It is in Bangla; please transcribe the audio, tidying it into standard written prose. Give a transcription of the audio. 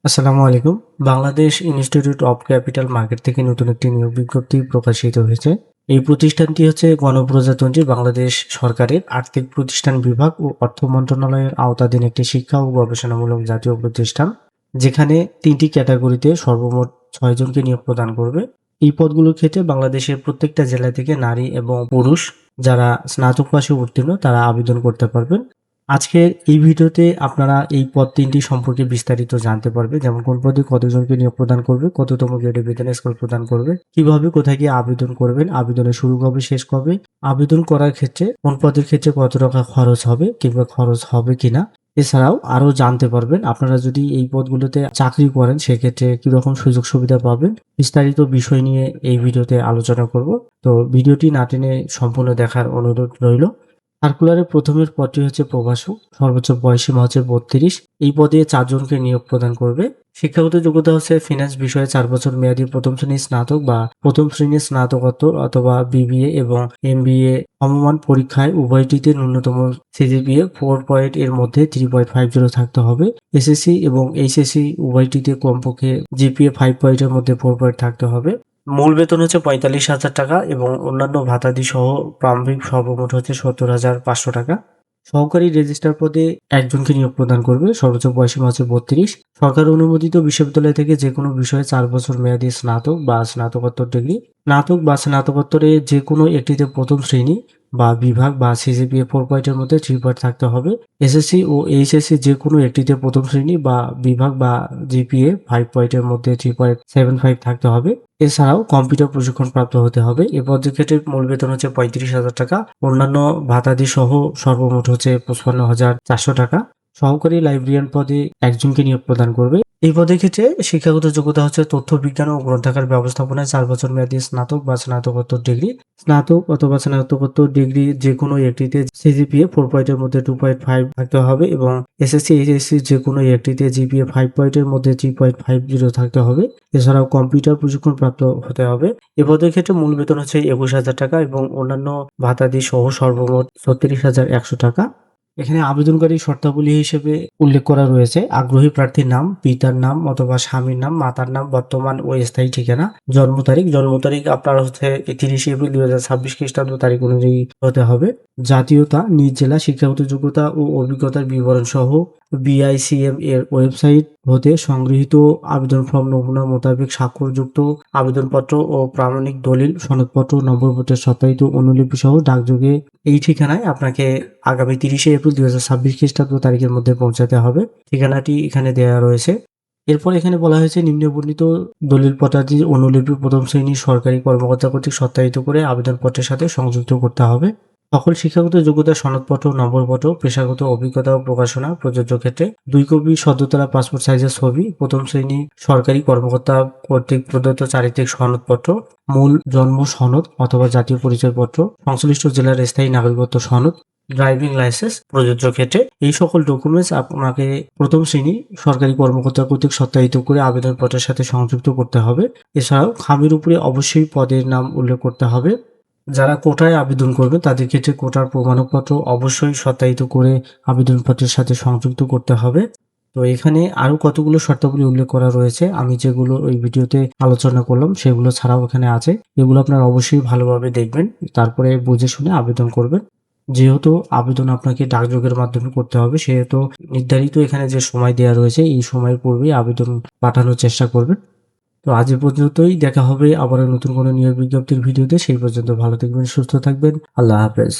আসসালামু আলাইকুম। Bangladesh institute of capital market থেকে নতুন একটি নিয়োগ বিজ্ঞপ্তি প্রকাশিত হয়েছে। এই প্রতিষ্ঠানটি হচ্ছে গণপ্রজাতন্ত্রী বাংলাদেশ সরকারের আর্থিক প্রতিষ্ঠান বিভাগ ও অর্থ মন্ত্রণালয়ের আওতাধীন একটি শিক্ষা ও গবেষণামূলক জাতীয় প্রতিষ্ঠান, যেখানে ৩টি ক্যাটাগরিতে সর্বমোট ৬ জনকে নিয়োগ প্রদান করবে। এই পদগুলোর ক্ষেত্রে বাংলাদেশের প্রত্যেকটা জেলা থেকে নারী এবং পুরুষ যারা স্নাতক পাশে উত্তীর্ণ তারা আবেদন করতে পারবেন। আজকের এই ভিডিওতে আপনারা এই পদ ৩টি সম্পর্কে বিস্তারিত জানতে পারবে, যেমন কোন পদে কতজনকে নিয়োগ প্রদান করবে, কততম গ্রেডে বেতন স্কেল প্রদান করবে, কিভাবে কোথায় গিয়ে আবেদন করবেন, আবেদনের শুরু কবে শেষ কবে, আবেদন করার ক্ষেত্রে কোন পদের ক্ষেত্রে কত টাকা খরচ হবে কিংবা খরচ হবে কিনা, এছাড়াও আরো জানতে পারবেন আপনারা যদি এই পদগুলোতে চাকরি করেন সেক্ষেত্রে কিরকম সুযোগ সুবিধা পাবেন। বিস্তারিত বিষয় নিয়ে এই ভিডিওতে আলোচনা করব। তো ভিডিওটি না টেনে সম্পূর্ণ দেখার অনুরোধ রইল। সার্কুলারের প্রথমের পদটি হচ্ছে প্রভাষক, সর্বোচ্চ বয়সসীমা হচ্ছে ৩২। এই পদে ৪ জনকে নিয়োগ প্রদান করবে। শিক্ষাগত যোগ্যতা হচ্ছে ফিন্যান্স বিষয়ে ৪ বছর মেয়াদী প্রথম শ্রেণীর স্নাতক বা প্রথম শ্রেণীর স্নাতকোত্তর অথবা বিবিএ এবং এমবিএ সমমান পরীক্ষায় উভয়টিতে ন্যূনতম সিজিপিএ 4 পয়েন্ট এর মধ্যে 3.50 থাকতে হবে। এসএসসি এবং এইচএসসি উভয়টিতে কমপক্ষে জিপিএ 5 পয়েন্টের মধ্যে 4 পয়েন্ট থাকতে হবে। মূল বেতন হচ্ছে ৪৫,০০০ টাকা এবং অন্যান্য ভাতাদি সহ প্রারম্ভিক সর্বমোট হচ্ছে ৭০,৫০০ টাকা। সহকারী রেজিস্ট্রার পদে ১ জনকে নিয়োগ প্রদান করবে। সর্বোচ্চ বয়সসীমা হচ্ছে ৩২। সরকার অনুমোদিত বিশ্ববিদ্যালয় থেকে যেকোনো বিষয়ে ৪ বছর মেয়াদী স্নাতক বা স্নাতকোত্তর ডিগ্রি, স্নাতক বা স্নাতকোত্তরে যেকোনো একটিতে প্রথম শ্রেণী বা বিভাগ বা সিজিপিএ 4 পয়েন্টের মধ্যে 3 পয়েন্ট থাকতে হবে। এসএসসি ও এইচএসসি যেকোনো একটিতে প্রথম শ্রেণী বা বিভাগ বা জিপিএ 5 পয়েন্টের মধ্যে 3.75 থাকতে হবে। এছাড়াও কম্পিউটার প্রশিক্ষণ প্রাপ্ত হতে হবে। এ পদের ক্ষেত্রে মূল বেতন হচ্ছে ৩৫,০০০ টাকা, অন্যান্য ভাতাদি সহ সর্বমোট হচ্ছে ৫৫,৪০০ টাকা। সহকারী লাইব্রেরিয়ান পদে ১ জনকে নিয়োগ প্রদান করবে। এই পদের ক্ষেত্রে শিক্ষাগত যোগ্যতা হচ্ছে তথ্য বিজ্ঞান ও গ্রন্থাগার ব্যবস্থাপনায় ৪ বছর মেয়াদী স্নাতক বা স্নাতকোত্তর ডিগ্রি, স্নাতক অথবা স্নাতকোত্তর ডিগ্রি যেকোনো একটিতে সিজিপিএ 4 পয়েন্টের মধ্যে 2.5 থাকতে হবে এবং এসএসসি এইচএসসি যেকোনো একটিতে জিপিএ 5 পয়েন্টের মধ্যে 3.50 থাকতে হবে। এছাড়াও কম্পিউটার প্রশিক্ষণ প্রাপ্ত হতে হবে। এ পদের ক্ষেত্রে মূল বেতন হচ্ছে ২১,০০০ টাকা এবং অন্যান্য ভাতাদি সহ সর্বমোট ৩৬,১০০ টাকা। এখানে আবেদনকারী শর্তাবলী হিসেবে উল্লেখ করা রয়েছে আগ্রহী প্রার্থীর নাম, পিতার নাম অথবা স্বামীর নাম, মাতার নাম, বর্তমান ও স্থায়ী ঠিকানা, জন্ম তারিখ আপনার হচ্ছে ৩০ এপ্রিল ২০২৬ খ্রিস্টাব্দ তারিখ অনুযায়ী হতে হবে। জাতীয়তা, নিজ জেলা, শিক্ষাগত যোগ্যতা ও অভিজ্ঞতার বিবরণ সহ বিআইসিএম এর ওয়েবসাইট হতে সংগৃহীত আবেদন ফর্ম নমুনা মোতাবেক স্বাক্ষরযুক্ত আবেদনপত্র ও প্রামাণিক দলিল, সনদপত্র, নম্বরপত্রের সত্যায়িত অনুলিপি সহ ডাকযোগে এই ঠিকানায় আপনাকে আগামী ৩০ এপ্রিল ২০২৬ খ্রিস্টাব্দ তারিখের মধ্যে পৌঁছাতে হবে। ঠিকানাটি এখানে দেওয়া রয়েছে। এরপর এখানে বলা হয়েছে নিম্নে বর্ণিত দলিলপত্রাদির অনুলিপি প্রথম শ্রেণীর সরকারি কর্মকর্তা কর্তৃক সত্যায়িত করে আবেদনপত্রের সাথে সংযুক্ত করতে হবে। সকল শিক্ষাগত যোগ্যতা সনদপত্র, নম্বরপত্র, পেশাগত অভিজ্ঞতা ও প্রকাশনা প্রযোজ্য ক্ষেত্রে 2 কপি সদ্যতলা পাসপোর্ট সাইজের ছবি, প্রথম শ্রেণী সরকারি কর্মকর্তা কর্তৃক প্রদত্ত চারিত্রিক সনদপত্র, মূল জন্ম সনদ অথবা জাতীয় পরিচয়পত্র, সংশ্লিষ্ট জেলার স্থায়ী নাগরিকত্ব সনদ, ড্রাইভিং লাইসেন্স প্রযোজ্য ক্ষেত্রে এই সকল ডকুমেন্টস আপনাকে প্রথম শ্রেণী সরকারি কর্মকর্তা কর্তৃক সত্যায়িত করে আবেদনপত্রের সাথে সংযুক্ত করতে হবে। এছাড়াও খামের উপরে অবশ্যই পদের নাম উল্লেখ করতে হবে। যারা কোটায় আবেদন করবে তাদের ক্ষেত্রে কোটার প্রমাণপত্র অবশ্যই সত্যায়িত করে আবেদনপত্রের সাথে সংযুক্ত করতে হবে। তো এখানে আরো কতগুলো শর্তাবলী উল্লেখ করা রয়েছে, আমি যেগুলো ওই ভিডিওতে আলোচনা করলাম সেগুলো ছাড়াও এখানে আছে। এগুলো আপনারা অবশ্যই ভালোভাবে দেখবেন, তারপরে বুঝে শুনে আবেদন করবেন। যেহেতু আবেদন আপনাকে ডাকযোগের মাধ্যমে করতে হবে সেহেতু নির্ধারিত এখানে যে সময় দেওয়া রয়েছে এই সময়ের পূর্বেই আবেদন পাঠানোর চেষ্টা করবেন। তো আজ এ পর্যন্তই, দেখা হবে আবারও নতুন কোনো নিয়োগ বিজ্ঞপ্তির ভিডিওতে। সেই পর্যন্ত ভালো থাকবেন, সুস্থ থাকবেন। আল্লাহ হাফেজ।